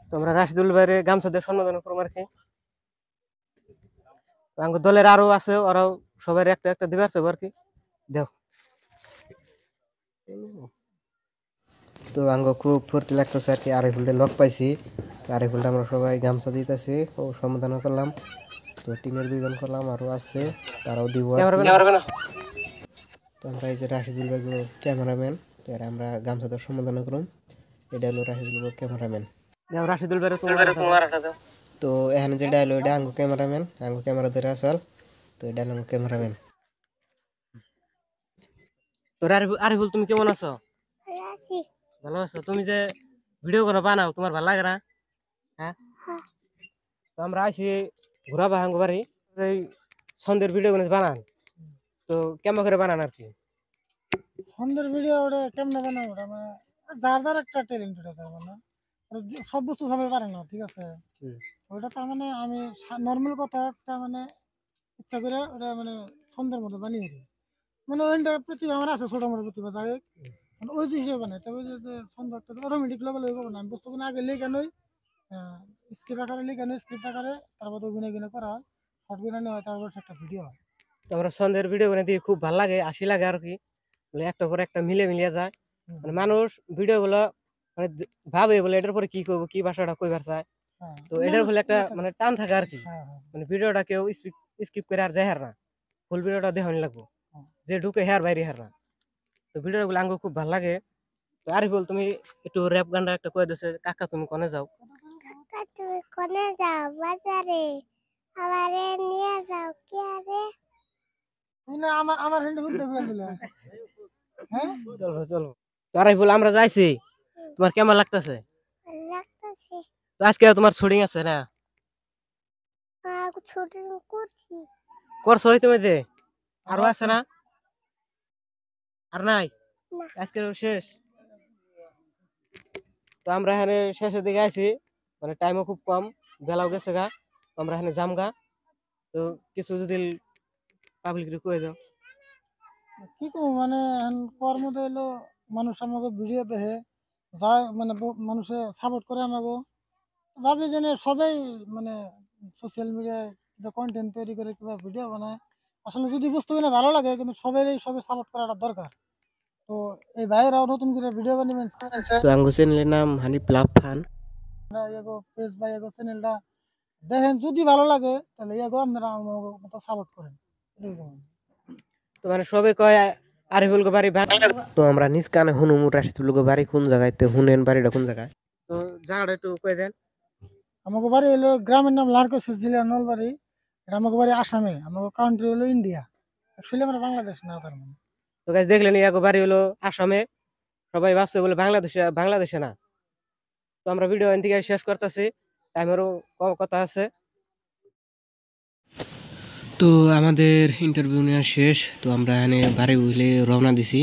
তো আমরা রাশিদুল ভাইয়ের গামছা দিয়ে সম্বোধন করবো আর কি। দলের আরো আছে, ওরাও সবাই একটা একটা দিবে আছে আর কি। দেখ তো আঙ্গ খুব ফুর্তি লাগতেছে আর কি। আরিফুলটা লক পাইছি, আরিফুলটা আমরা সবাই গামছা দিতেছি ও সম্বোধন করলাম। তো টিমের 2 জন করলাম, আরো আছে তারাও দিব। তো আমরা এই যে রাশিদুল ভাই ক্যামেরাম্যান, তো এরা আমরা গামছা দিয়ে সম্বোধন করলাম। এটা হলো রাশিদুল ভাই ক্যামেরাম্যান। রাশিদুল ভাই তোমার তো এখানে যে ডায়লগ, এটা আঙ্গু ক্যামেরাম্যান, আঙ্গু ক্যামেরা ধরে আসাল। তো এটা আঙ্গু ক্যামেরাম্যান। তো আরিফুল তুমি কেমন আছো? ভালো আছো? তুমি যে ভিডিও করে বানাও, তোমার ভালো লাগে না? হ্যাঁ, তো আমরা আইসি ঘোরা বাহাঙ্গ বাড়ি, এই সন্ধ্যের ভিডিও করে বানান। তো কেমন করে বানান আর কি? সন্ধ্যের ভিডিও ওটা কেমনে বানাবো, ওটা মানে যার যার একটা ট্যালেন্ট, ওটা তার মানে সব বস্তু সবাই পারে না, ঠিক আছে। ওটা তার মানে আমি নর্মাল কথা একটা মানে ইচ্ছা করে ওটা মানে সন্ধ্যের মতো বানিয়ে দিই। মানে ওইটা প্রতিভা আমার আছে, ছোট মোটো প্রতিভা, যাই হোক মানে ওই যে হিসেবে বানাই। তবে যে সন্ধ্যা একটা অটোমেটিক লেভেল হয়ে যাবো না, আমি বস্তুগুলো আগে লেখা নই, স্ক্রিপ্ট আকারে লেখা নই, স্ক্রিপ্ট আকারে তারপর অভিনয় কিনে করা হয়, শর্ট কিনে নেওয়া হয়, তারপর একটা ভিডিও হয়। তো আমরা সন্ধ্যের ভিডিও করে দিয়ে খুব ভালো লাগে, আশি লাগে আর কি। একটা পরে একটা মিলিয়ে যায়। মানে মানুষ ভিডিও গুলো মানে ভাবে বলে এটার পরে কি করবো, কি ভাষাটা কইবার চায়। তো এটার ফলে একটা মানে টান থাকে আর কি। মানে ভিডিওটা কেউ স্কিপ করে আর যায় হার না, ফুল ভিডিওটা দেখানি লাগবো, যে ঢুকে হেয়ার বাইরে হেয়ার না। তো ভিডিওগুলো আঙ্গো খুব ভালো লাগে। তো আরিফুল তুমি একটু র্যাপ গানটা একটা কয়ে দিছে, কাকা তুমি কোনে যাও? কাকা তুমি কোনে যাও? বাজারে। আমারে নিয়ে যাও কি আরে? না আমার আমার হ্যান্ড হুদ দেখে দিল। হ্যাঁ চলো চলো। তো আরিফুল আমরা যাইছি, তোমার কেমন লাগতেছে? লাগতেছে। তো আজকে তোমার শুটিং আছে না? ছোট করছি। করছো হইতে মধ্যে আরো আছে না? আর নাই? আজকে শেষ। তো আমরা এখানে শেষের দিকে আছি, মানে টাইমও খুব কম, বেলাও গেছে গা। তো আমরা এখানে যাম গা। তো কিছু যদি পাবলিক কয়ে দাও। কি করবো মানে কর্ম এলো, মানুষ আমাকে ভিডিও দেখে যায়, মানে মানুষে সাপোর্ট করে আমাকে, ভাবি যে সবাই মানে সোশ্যাল মিডিয়ায় কন্টেন্ট তৈরি করে কিংবা ভিডিও বানায়। আসলে যদি বস্তু কিনে ভালো লাগে, কিন্তু সবাই সাপোর্ট করাটা দরকার। তো এই ভাইয়েরাও নতুন করে ভিডিও বানিয়েছেন। তো আঙ্গু চ্যানেলের নাম হানি প্লাব ফান। পেজ বা চ্যানেলটা দেখেন, যদি ভালো লাগে তাহলে আপনারা আমার মতো সাপোর্ট করেন। তো মানে সবাই কয় আরিফুল গো বাড়ি বাংলা। তো আমরা নিজ কানে হুনুম রাশিদুল গো বাড়ি কোন জায়গায়, তো হুনেন বাড়িটা কোন জায়গায়? তো জায়গাটা একটু কয়ে দেন। আমাকে বাড়ি হলো, গ্রামের নাম লারকোসি, জেলা নলবাড়ি। এটা আমাকে বাড়ি আসামে, আমাকে কান্ট্রি হলো ইন্ডিয়া। অ্যাকচুয়ালি আমরা বাংলাদেশ না, তার মানে। তো গাইস দেখলেন, ইয়াগো বাড়ি হলো আসামে। সবাই ভাবছে বলে বাংলাদেশে না। তো আমরা ভিডিও এখান থেকে শেষ করতেছি, টাইমেরও কম কথা আছে। তো আমাদের ইন্টারভিউ নেওয়া শেষ, তো আমরা এখানে বাড়ি উঠলে রওনা দিছি।